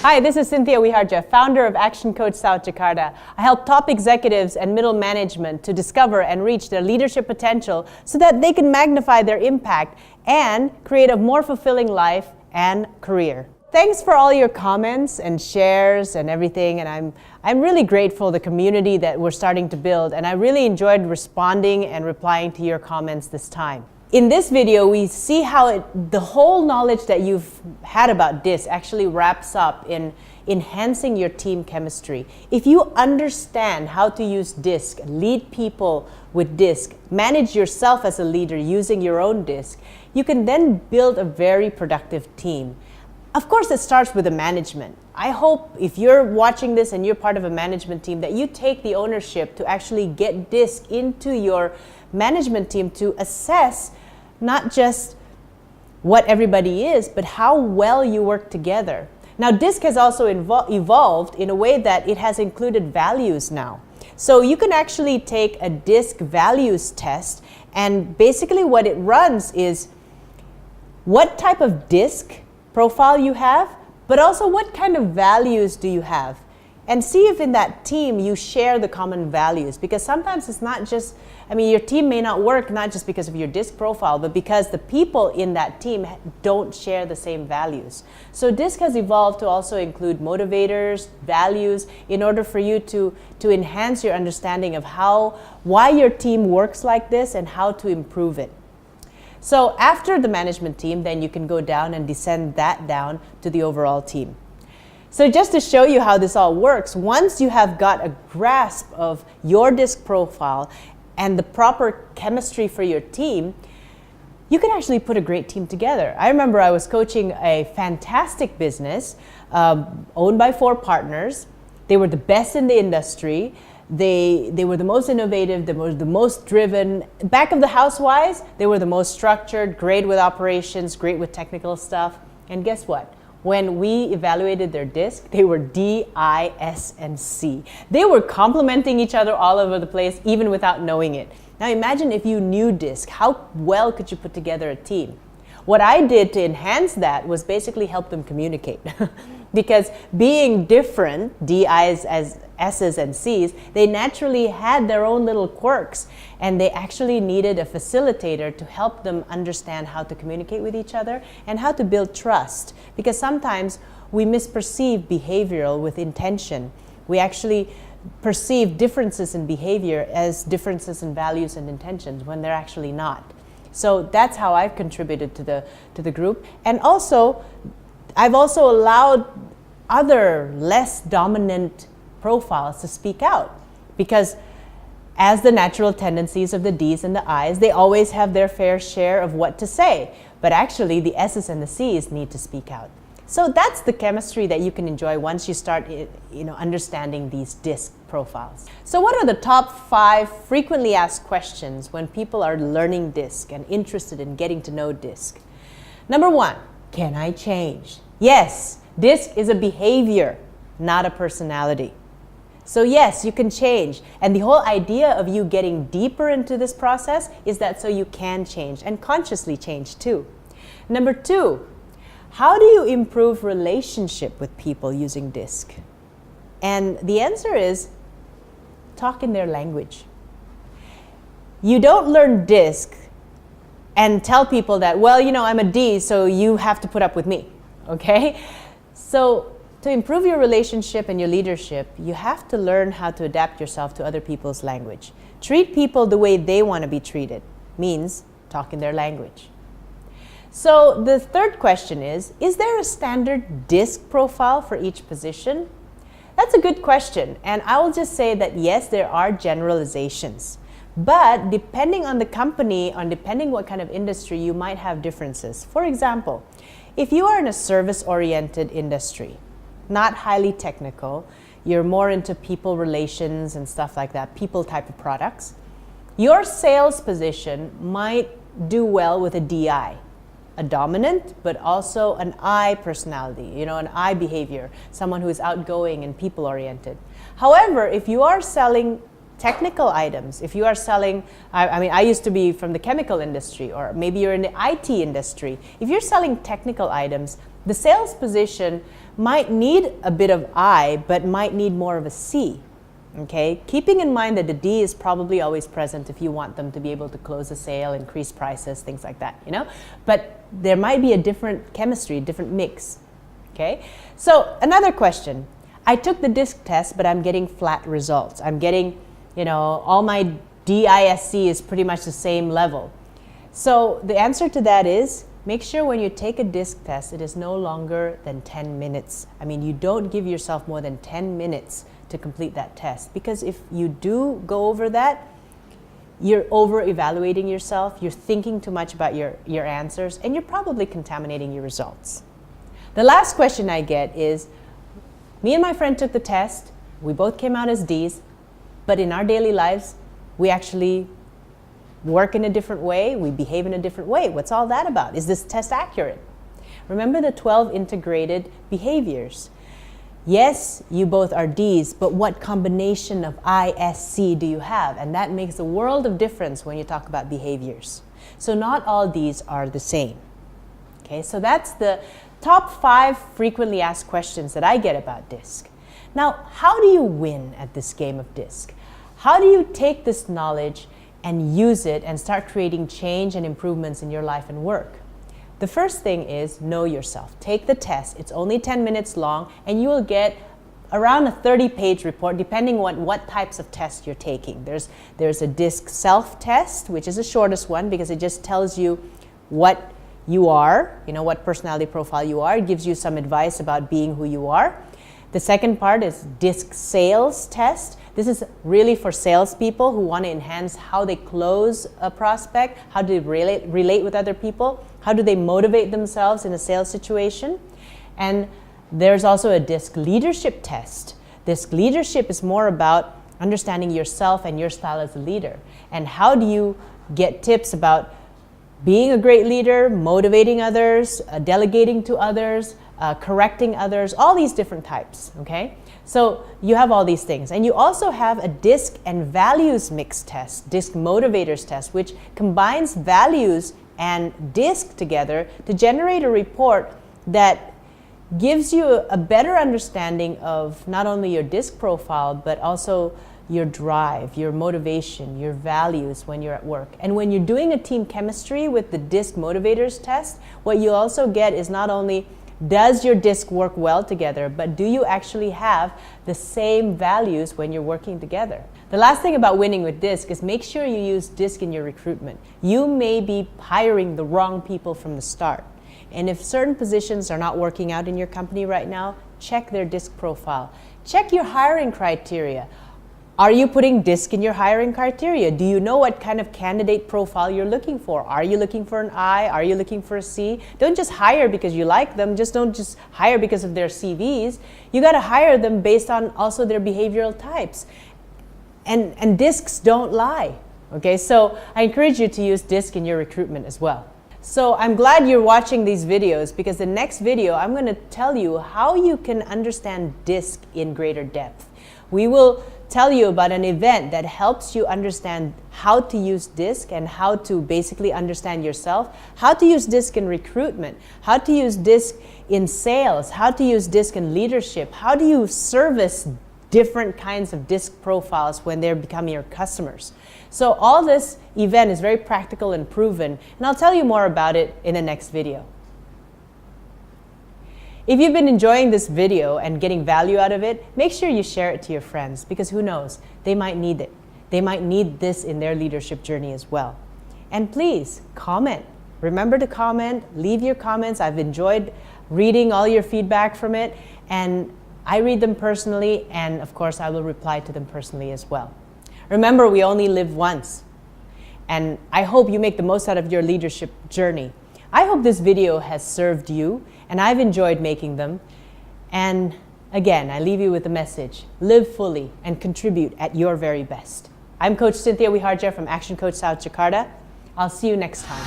Hi, this is Cynthia Wiharja, founder of Action Coach South Jakarta. I help top executives and middle management to discover and reach their leadership potential so that they can magnify their impact and create a more fulfilling life and career. Thanks for all your comments and shares and everything, and I'm really grateful for the community that we're starting to build, and I really enjoyed responding and replying to your comments this time. In this video, we see how the whole knowledge that you've had about DISC actually wraps up in enhancing your team chemistry. If you understand how to use DISC, lead people with DISC, manage yourself as a leader using your own DISC, you can then build a very productive team. Of course, it starts with the management. I hope if you're watching this and you're part of a management team that you take the ownership to actually get DISC into your management team to assess not just what everybody is, but how well you work together. Now, DISC has also evolved in a way that it has included values now. So you can actually take a DISC values test, and basically what it runs is what type of DISC profile you have, but also what kind of values do you have. And see if in that team you share the common values, because sometimes it's not just, your team may not work not just because of your DISC profile, but because the people in that team don't share the same values. So DISC has evolved to also include motivators, values, in order for you to enhance your understanding of why your team works like this and how to improve it. So after the management team, then you can go down and descend that down to the overall team. So just to show you how this all works, once you have got a grasp of your DISC profile and the proper chemistry for your team, you can actually put a great team together. I remember I was coaching a fantastic business owned by 4 partners. They were the best in the industry. They were the most innovative, they were the most driven. Back of the house wise, they were the most structured, great with operations, great with technical stuff. And guess what? When we evaluated their DISC, they were D, I, S, and C. They were complementing each other all over the place, even without knowing it. Now imagine if you knew DISC, how well could you put together a team? What I did to enhance that was basically help them communicate. Because being different, DIs as S's and C's, they naturally had their own little quirks, and they actually needed a facilitator to help them understand how to communicate with each other and how to build trust. Because sometimes we misperceive behavioral with intention. We actually perceive differences in behavior as differences in values and intentions when they're actually not. So that's how I've contributed to the group. And also, I've also allowed other less dominant profiles to speak out, because as the natural tendencies of the D's and the I's, they always have their fair share of what to say, but actually the S's and the C's need to speak out. So that's the chemistry that you can enjoy once you start understanding these DISC profiles. So what are the top 5 frequently asked questions when people are learning DISC and interested in getting to know DISC? Number 1, can I change? Yes, DISC is a behavior, not a personality. So yes, you can change. And the whole idea of you getting deeper into this process is that so you can change and consciously change too. Number 2, how do you improve relationship with people using DISC? And the answer is talk in their language. You don't learn DISC and tell people that, well, I'm a D, so you have to put up with me, okay? So to improve your relationship and your leadership, you have to learn how to adapt yourself to other people's language. Treat people the way they want to be treated, means talk in their language. So the third question is there a standard DISC profile for each position? That's a good question, and I will just say that yes, there are generalizations. But depending on the company, depending what kind of industry, you might have differences. For example, if you are in a service-oriented industry, not highly technical, you're more into people relations and stuff like that, people type of products, your sales position might do well with a DI, a dominant, but also an I personality, an I behavior, someone who is outgoing and people-oriented. However, if you are selling technical items, if you are selling, I used to be from the chemical industry, or maybe you're in the IT industry. If you're selling technical items, the sales position might need a bit of I, but might need more of a C. Okay, keeping in mind that the D is probably always present if you want them to be able to close a sale, increase prices, things like that, you know. But there might be a different chemistry, a different mix. Okay, so another question. I took the DISC test, but I'm getting flat results. I'm getting, you know, all my DISC is pretty much the same level. So the answer to that is, make sure when you take a DISC test, it is no longer than 10 minutes. I mean, you don't give yourself more than 10 minutes to complete that test, because if you do go over that, you're over evaluating yourself, you're thinking too much about your answers, and you're probably contaminating your results. The last question I get is, me and my friend took the test, we both came out as Ds, but in our daily lives, we actually work in a different way, we behave in a different way. What's all that about? Is this test accurate? Remember the 12 integrated behaviors. Yes, you both are Ds, but what combination of ISC do you have? And that makes a world of difference when you talk about behaviors. So not all Ds are the same. Okay, so that's the top 5 frequently asked questions that I get about DISC. Now, how do you win at this game of DISC? How do you take this knowledge and use it and start creating change and improvements in your life and work? The first thing is know yourself. Take the test. It's only 10 minutes long, and you will get around a 30-page report, depending on what types of tests you're taking. There's a DISC self-test, which is the shortest one because it just tells you what you are, you know, what personality profile you are. It gives you some advice about being who you are. The second part is DISC sales test. This is really for salespeople who want to enhance how they close a prospect, how do they relate with other people, how do they motivate themselves in a sales situation. And there's also a DISC leadership test. DISC leadership is more about understanding yourself and your style as a leader. And how do you get tips about being a great leader, motivating others, delegating to others, correcting others, all these different types, okay? So you have all these things. And you also have a DISC and values mix test, DISC motivators test, which combines values and DISC together to generate a report that gives you a better understanding of not only your DISC profile, but also your drive, your motivation, your values when you're at work. And when you're doing a team chemistry with the DISC motivators test, what you also get is not only does your DISC work well together, but do you actually have the same values when you're working together? The last thing about winning with DISC is make sure you use DISC in your recruitment. You may be hiring the wrong people from the start. And if certain positions are not working out in your company right now, check their DISC profile. Check your hiring criteria. Are you putting DISC in your hiring criteria? Do you know what kind of candidate profile you're looking for? Are you looking for an I? Are you looking for a C? Don't just hire because you like them. Don't just hire because of their CVs. You got to hire them based on also their behavioral types. And DISCs don't lie. Okay, so I encourage you to use DISC in your recruitment as well. So I'm glad you're watching these videos, because the next video I'm going to tell you how you can understand DISC in greater depth. We will tell you about an event that helps you understand how to use DISC and how to basically understand yourself, how to use DISC in recruitment, how to use DISC in sales, how to use DISC in leadership, how do you service different kinds of DISC profiles when they're becoming your customers. So all this event is very practical and proven, and I'll tell you more about it in the next video. If you've been enjoying this video and getting value out of it, make sure you share it to your friends, because who knows, they might need it. They might need this in their leadership journey as well. And please, comment. Remember to comment, leave your comments. I've enjoyed reading all your feedback from it, and I read them personally, and of course I will reply to them personally as well. Remember, we only live once, and I hope you make the most out of your leadership journey. I hope this video has served you, and I've enjoyed making them. And again, I leave you with a message: live fully and contribute at your very best. I'm Coach Cynthia Wiharja from Action Coach South Jakarta. I'll see you next time.